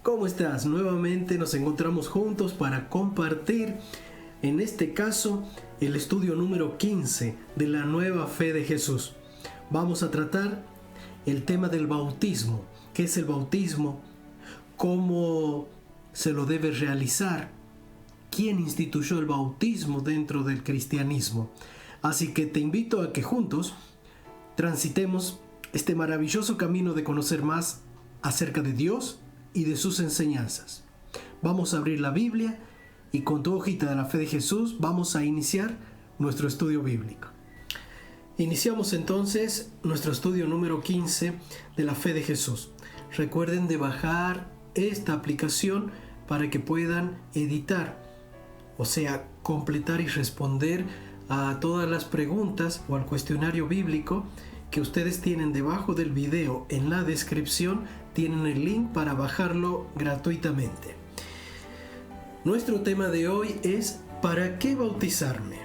¿Cómo estás? Nuevamente nos encontramos juntos para compartir, en este caso, el estudio número 15 de la nueva fe de Jesús. Vamos a tratar el tema del bautismo. ¿Qué es el bautismo? ¿Cómo se lo debe realizar? ¿Quién instituyó el bautismo dentro del cristianismo? Así que te invito a que juntos transitemos este maravilloso camino de conocer más acerca de Dios y de sus enseñanzas. Vamos a abrir la Biblia y con tu hojita de la fe de Jesús vamos a iniciar nuestro estudio bíblico. Iniciamos entonces nuestro estudio número 15 de la fe de Jesús. Recuerden de bajar esta aplicación para que puedan editar, o sea, completar y responder a todas las preguntas o al cuestionario bíblico que ustedes tienen debajo del video. En la descripción tienen el link para bajarlo gratuitamente. Nuestro tema de hoy es ¿para qué bautizarme?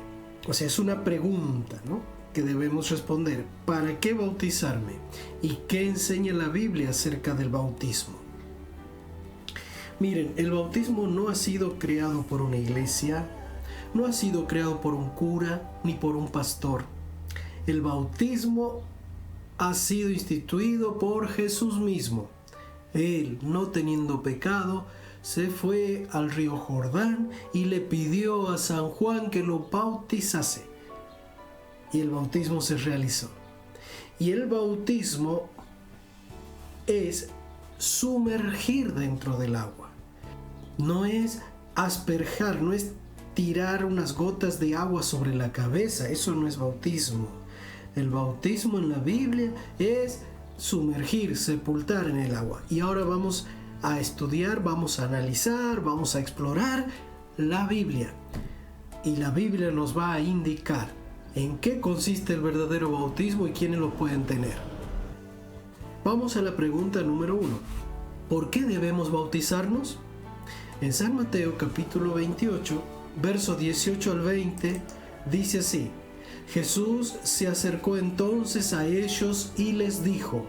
O sea, es una pregunta, ¿no?, que debemos responder. ¿Para qué bautizarme? ¿Y qué enseña la Biblia acerca del bautismo? Miren, el bautismo no ha sido creado por una iglesia, no ha sido creado por un cura ni por un pastor. El bautismo ha sido instituido por Jesús mismo. Él, no teniendo pecado, se fue al río Jordán y le pidió a San Juan que lo bautizase. Y el bautismo se realizó. Y el bautismo es sumergir dentro del agua. No es asperjar, no es tirar unas gotas de agua sobre la cabeza. Eso no es bautismo. El bautismo en la Biblia es sumergir, sepultar en el agua. Y ahora vamos a estudiar, vamos a analizar, vamos a explorar la Biblia. Y la Biblia nos va a indicar en qué consiste el verdadero bautismo y quiénes lo pueden tener. Vamos a la pregunta número 1. ¿Por qué debemos bautizarnos? En San Mateo capítulo 28, verso 18 al 20, dice así: Jesús se acercó entonces a ellos y les dijo: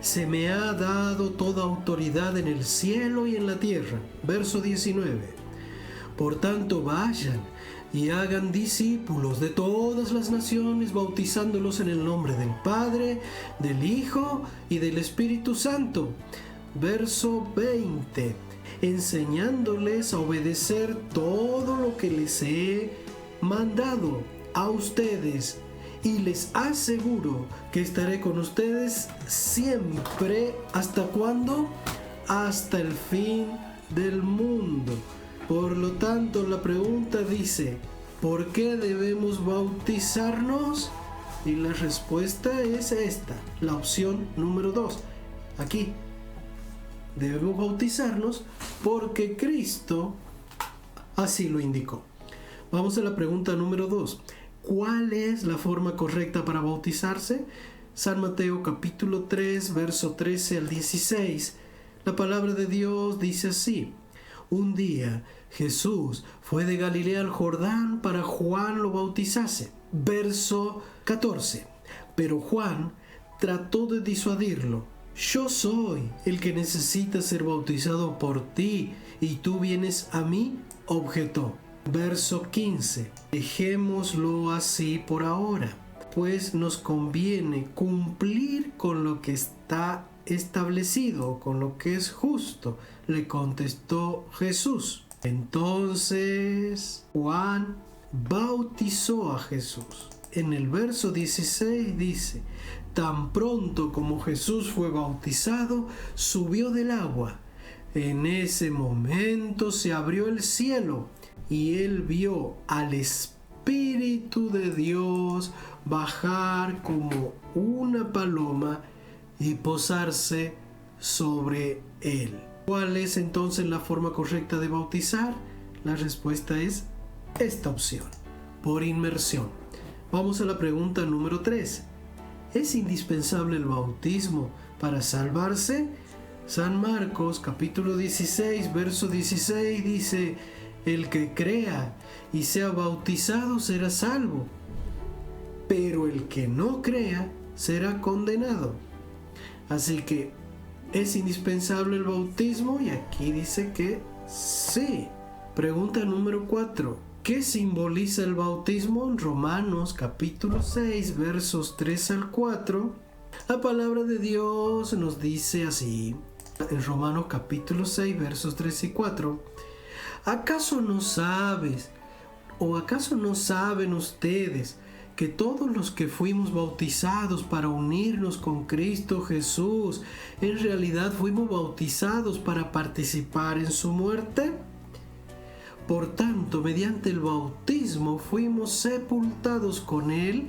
se me ha dado toda autoridad en el cielo y en la tierra. Verso 19. Por tanto, vayan y hagan discípulos de todas las naciones, bautizándolos en el nombre del Padre, del Hijo y del Espíritu Santo. Verso 20. Enseñándoles a obedecer todo lo que les he mandado a ustedes, y les aseguro que estaré con ustedes siempre. ¿Hasta cuándo? Hasta el fin del mundo. Por lo tanto, la pregunta dice: ¿por qué debemos bautizarnos? Y la respuesta es esta, la opción número 2. Aquí debemos bautizarnos porque Cristo así lo indicó. Vamos a la pregunta número 2. ¿Cuál es la forma correcta para bautizarse? San Mateo capítulo 3, verso 13 al 16. La palabra de Dios dice así: un día Jesús fue de Galilea al Jordán para Juan lo bautizase. Verso 14. Pero Juan trató de disuadirlo. Yo soy el que necesita ser bautizado por ti, y tú vienes a mí, objetó. Verso 15. Dejémoslo así por ahora, pues nos conviene cumplir con lo que está establecido, con lo que es justo, le contestó Jesús. Entonces Juan bautizó a Jesús. En el verso 16 dice: tan pronto como Jesús fue bautizado, subió del agua. En ese momento se abrió el cielo y él vio al Espíritu de Dios bajar como una paloma y posarse sobre él. ¿Cuál es entonces la forma correcta de bautizar? La respuesta es esta opción: por inmersión. Vamos a la pregunta número 3. ¿Es indispensable el bautismo para salvarse? San Marcos capítulo 16, verso 16 dice: el que crea y sea bautizado será salvo, pero el que no crea será condenado. Así que ¿Es indispensable el bautismo? Y aquí dice que sí. Pregunta número 4. ¿Qué simboliza el bautismo? En Romanos capítulo 6, versos 3 al 4, la palabra de Dios nos dice así. En Romanos capítulo 6, versos 3 y 4. ¿Acaso no sabes, o acaso no saben ustedes, que todos los que fuimos bautizados para unirnos con Cristo Jesús, en realidad fuimos bautizados para participar en su muerte? Por tanto, mediante el bautismo fuimos sepultados con Él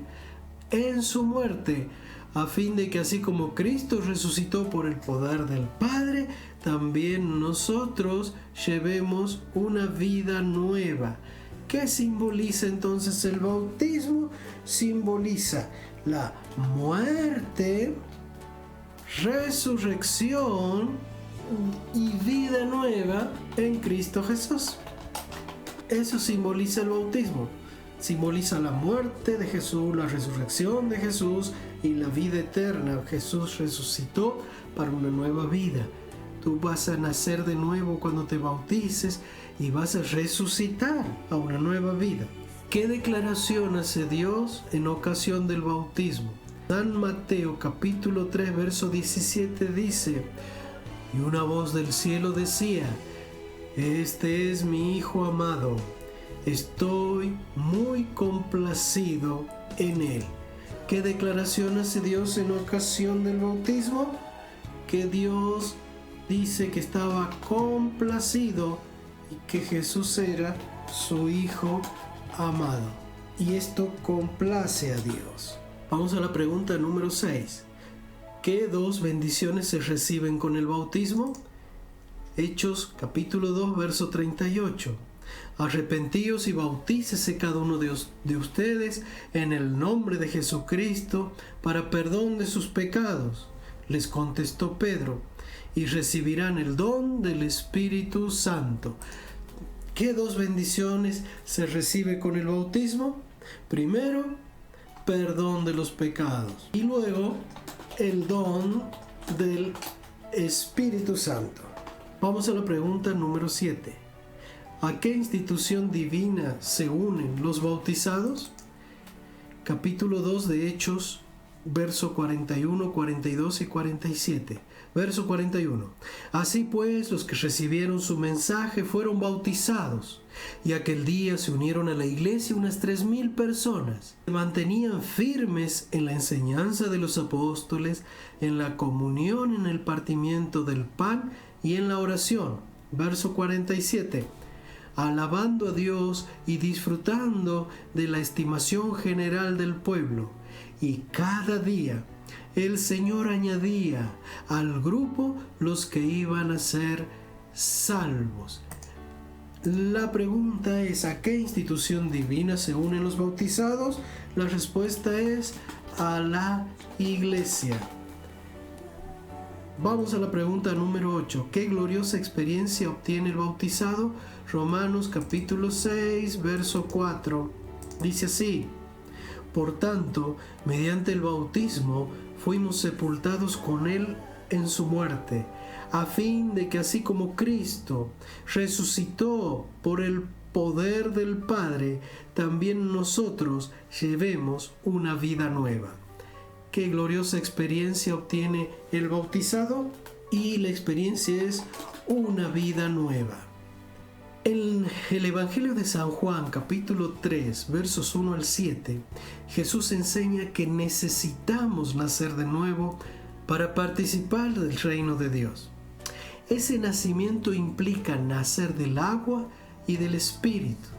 en su muerte, a fin de que así como Cristo resucitó por el poder del Padre, también nosotros llevemos una vida nueva. ¿Qué simboliza entonces el bautismo? Simboliza la muerte, resurrección y vida nueva en Cristo Jesús. Eso simboliza el bautismo. Simboliza la muerte de Jesús, la resurrección de Jesús y la vida eterna. Jesús resucitó para una nueva vida. Tú vas a nacer de nuevo cuando te bautices y vas a resucitar a una nueva vida. ¿Qué declaración hace Dios en ocasión del bautismo? San Mateo capítulo 3 verso 17 dice: y una voz del cielo decía: este es mi Hijo amado, estoy muy complacido en él. ¿Qué declaración hace Dios en ocasión del bautismo? Que Dios dice que estaba complacido y que Jesús era su Hijo amado. Y esto complace a Dios. Vamos a la pregunta número 6. ¿Qué dos bendiciones se reciben con el bautismo? Hechos capítulo 2 verso 38. Arrepentíos y bautícese cada uno de ustedes en el nombre de Jesucristo para perdón de sus pecados. Les contestó Pedro: y recibirán el don del Espíritu Santo. ¿Qué dos bendiciones se recibe con el bautismo? Primero, perdón de los pecados. Y luego, el don del Espíritu Santo. Vamos a la pregunta número 7. ¿A qué institución divina se unen los bautizados? Capítulo 2 de Hechos, verso 41, 42 y 47. Verso 41. Así pues, los que recibieron su mensaje fueron bautizados, y aquel día se unieron a la iglesia unas 3,000 personas. Se mantenían firmes en la enseñanza de los apóstoles, en la comunión, en el partimiento del pan y en la oración. Verso 47. Alabando a Dios y disfrutando de la estimación general del pueblo. Y cada día el Señor añadía al grupo los que iban a ser salvos. La pregunta es: ¿a qué institución divina se unen los bautizados? La respuesta es: a la iglesia. Vamos a la pregunta número 8. ¿Qué gloriosa experiencia obtiene el bautizado? Romanos capítulo 6, verso 4. Dice así: por tanto, mediante el bautismo fuimos sepultados con Él en su muerte, a fin de que así como Cristo resucitó por el poder del Padre, también nosotros llevemos una vida nueva. ¿Qué gloriosa experiencia obtiene el bautizado? Y la experiencia es una vida nueva. En el Evangelio de San Juan, capítulo 3, versos 1 al 7, Jesús enseña que necesitamos nacer de nuevo para participar del reino de Dios. Ese nacimiento implica nacer del agua y del Espíritu.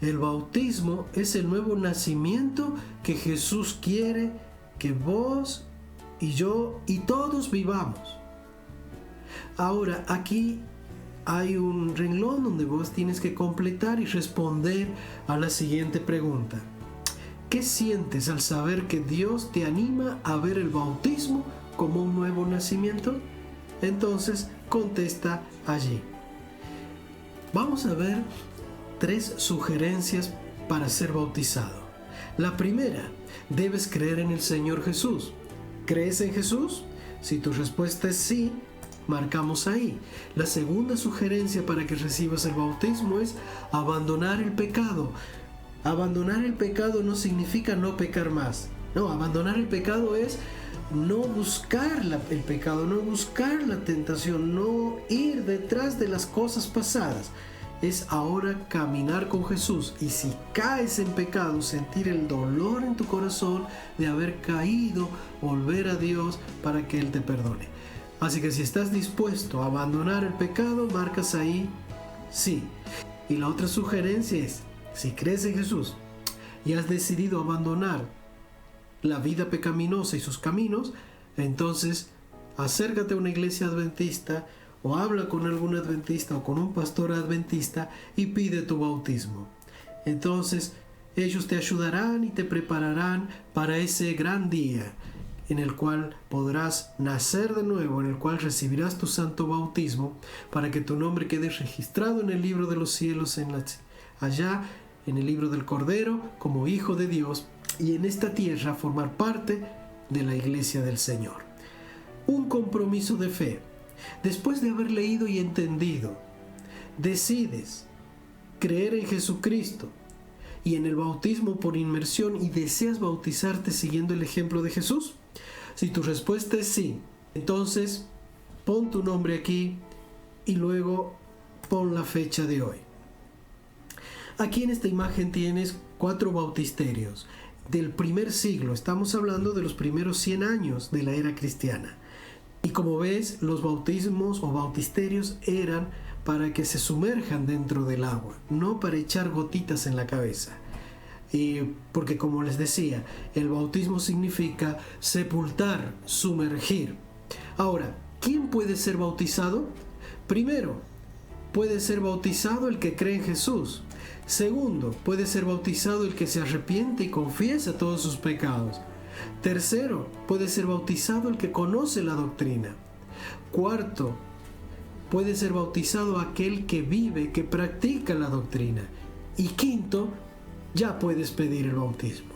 El bautismo es el nuevo nacimiento que Jesús quiere que vos y yo y todos vivamos. Ahora, aquí hay un renglón donde vos tienes que completar y responder a la siguiente pregunta. ¿Qué sientes al saber que Dios te anima a ver el bautismo como un nuevo nacimiento? Entonces, contesta allí. Vamos a ver 3 sugerencias para ser bautizado. La primera: debes creer en el Señor Jesús. ¿Crees en Jesús? Si tu respuesta es sí, marcamos ahí. La segunda sugerencia para que recibas el bautismo es abandonar el pecado. Abandonar el pecado no significa no pecar más. No, abandonar el pecado es no buscar el pecado, no buscar la tentación, no ir detrás de las cosas pasadas. Es ahora caminar con Jesús, y si caes en pecado, sentir el dolor en tu corazón de haber caído, volver a Dios para que Él te perdone. Así que si estás dispuesto a abandonar el pecado, marcas ahí sí. Y la otra sugerencia es, si crees en Jesús y has decidido abandonar la vida pecaminosa y sus caminos, entonces acércate a una iglesia adventista o habla con algún adventista o con un pastor adventista y pide tu bautismo. Entonces ellos te ayudarán y te prepararán para ese gran día en el cual podrás nacer de nuevo, en el cual recibirás tu santo bautismo, para que tu nombre quede registrado en el libro de los cielos, allá en el libro del Cordero, como hijo de Dios, y en esta tierra formar parte de la iglesia del Señor. Un compromiso de fe. Después de haber leído y entendido, decides creer en Jesucristo y en el bautismo por inmersión y deseas bautizarte siguiendo el ejemplo de Jesús. Si tu respuesta es sí, entonces pon tu nombre aquí y luego pon la fecha de hoy. Aquí en esta imagen tienes 4 bautisterios del primer siglo. Estamos hablando de los primeros 100 años de la era cristiana. Y como ves, los bautismos o bautisterios eran para que se sumerjan dentro del agua, no para echar gotitas en la cabeza. Porque como les decía, el bautismo significa sepultar, sumergir. Ahora, ¿quién puede ser bautizado? Primero, puede ser bautizado el que cree en Jesús. Segundo, puede ser bautizado el que se arrepiente y confiesa todos sus pecados. Tercero, puede ser bautizado el que conoce la doctrina. Cuarto, puede ser bautizado aquel que vive, que practica la doctrina. Y quinto, ya puedes pedir el bautismo.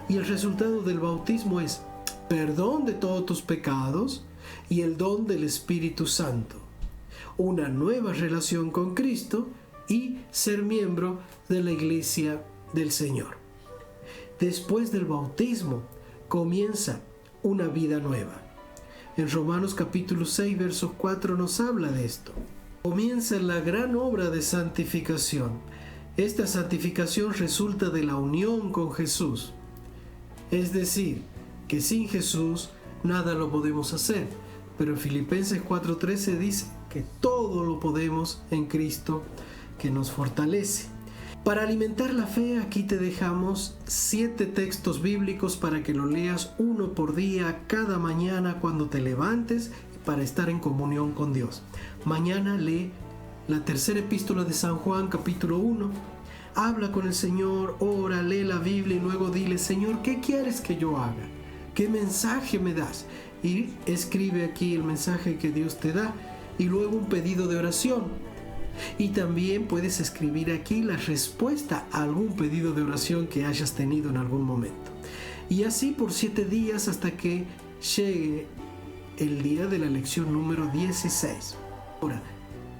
Y el resultado del bautismo es perdón de todos tus pecados y el don del Espíritu Santo, una nueva relación con Cristo y ser miembro de la iglesia del Señor. Después del bautismo comienza una vida nueva. En Romanos capítulo 6, verso 4 nos habla de esto. Comienza la gran obra de santificación. Esta santificación resulta de la unión con Jesús. Es decir, que sin Jesús nada lo podemos hacer. Pero en Filipenses 4:13 dice que todo lo podemos en Cristo que nos fortalece. Para alimentar la fe, aquí te dejamos 7 textos bíblicos para que lo leas uno por día, cada mañana cuando te levantes, para estar en comunión con Dios. Mañana lee la tercera epístola de San Juan, capítulo 1. Habla con el Señor, ora, lee la Biblia y luego dile: Señor, ¿qué quieres que yo haga? ¿Qué mensaje me das? Y escribe aquí el mensaje que Dios te da y luego un pedido de oración. Y también puedes escribir aquí la respuesta a algún pedido de oración que hayas tenido en algún momento. Y así por 7 días hasta que llegue el día de la lección número 16. Ahora,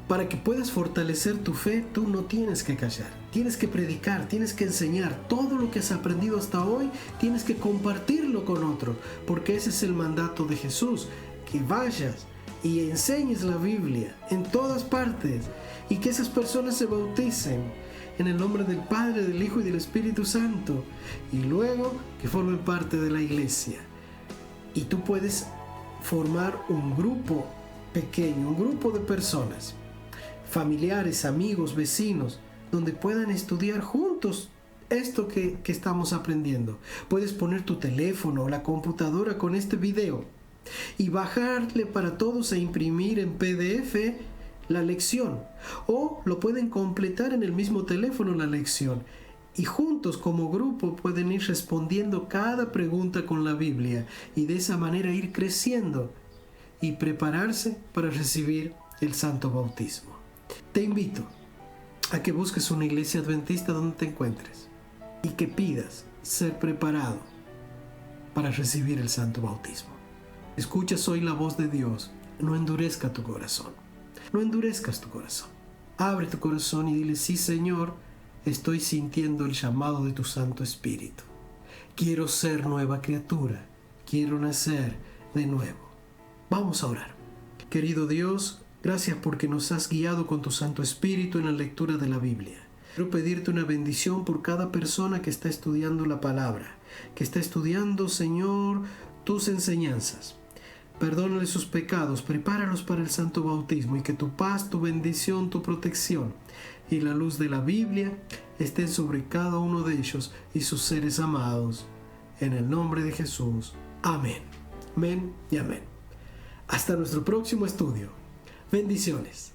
para que puedas fortalecer tu fe, tú no tienes que callar. Tienes que predicar, tienes que enseñar. Todo lo que has aprendido hasta hoy, tienes que compartirlo con otro. Porque ese es el mandato de Jesús. Que vayas y enseñes la Biblia en todas partes. Y que esas personas se bauticen en el nombre del Padre, del Hijo y del Espíritu Santo. Y luego que formen parte de la iglesia. Y tú puedes formar un grupo pequeño, un grupo de personas, familiares, amigos, vecinos, donde puedan estudiar juntos esto que estamos aprendiendo. Puedes poner tu teléfono o la computadora con este video y bajarle para todos e imprimir en PDF la lección, o lo pueden completar en el mismo teléfono la lección, y juntos como grupo pueden ir respondiendo cada pregunta con la Biblia y de esa manera ir creciendo y prepararse para recibir el santo bautismo. Te invito a que busques una iglesia adventista donde te encuentres y que pidas ser preparado para recibir el santo bautismo. Escuchas hoy la voz de Dios. No endurezca tu corazón. No endurezcas tu corazón. Abre tu corazón y dile: sí, Señor, estoy sintiendo el llamado de tu Santo Espíritu. Quiero ser nueva criatura. Quiero nacer de nuevo. Vamos a orar. Querido Dios, gracias porque nos has guiado con tu Santo Espíritu en la lectura de la Biblia. Quiero pedirte una bendición por cada persona que está estudiando la palabra, que está estudiando, Señor, tus enseñanzas. Perdónale sus pecados, prepáralos para el santo bautismo y que tu paz, tu bendición, tu protección y la luz de la Biblia estén sobre cada uno de ellos y sus seres amados. En el nombre de Jesús. Amén. Amén y amén. Hasta nuestro próximo estudio. Bendiciones.